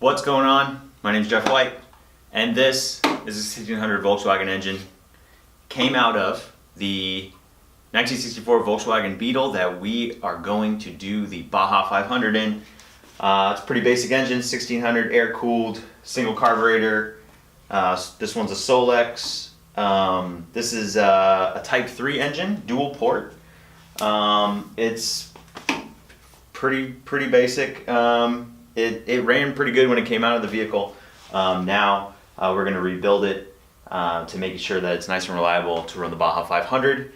What's going on? My name's Jeff White, and this is a 1600 Volkswagen engine. Came out of the 1964 Volkswagen Beetle that we are going to do the Baja 500 in. It's a pretty basic engine, 1600 air-cooled, single carburetor. This one's a Solex. This is a Type 3 engine, dual port. It's pretty basic. It ran pretty good when it came out of the vehicle. Now we're going to rebuild it to make sure that it's nice and reliable to run the Baja 500.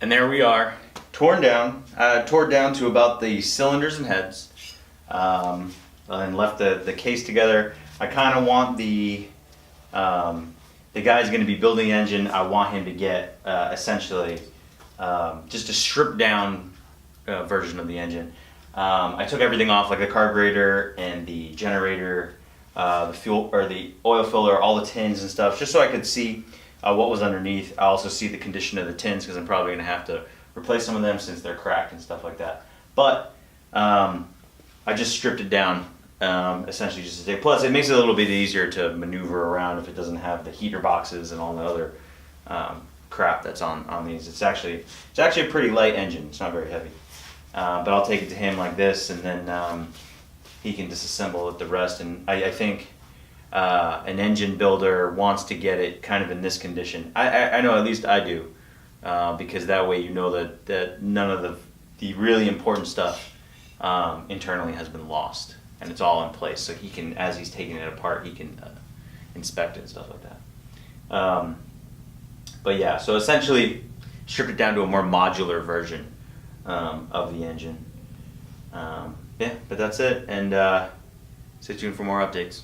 And there we are, torn down to about the cylinders and heads, and left the case together. I kind of want the guy's going to be building the engine. I want him to get essentially just a stripped down version of the engine. I took everything off, like the carburetor and the generator, the fuel or the oil filler, all the tins and stuff, just so I could see what was underneath. I also see the condition of the tins because I'm probably going to have to replace some of them since they're cracked and stuff like that. But I just stripped it down, essentially just to take. Plus, it makes it a little bit easier to maneuver around if it doesn't have the heater boxes and all the other crap that's on these. It's actually a pretty light engine. It's not very heavy. But I'll take it to him like this, and then he can disassemble it the rest. And I think an engine builder wants to get it kind of in this condition. I know, at least I do, because that way you know that none of the really important stuff internally has been lost, and it's all in place. So he can, as he's taking it apart, he can inspect it and stuff like that. But yeah, so essentially strip it down to a more modular version of the engine. Yeah, but that's it, and stay tuned for more updates.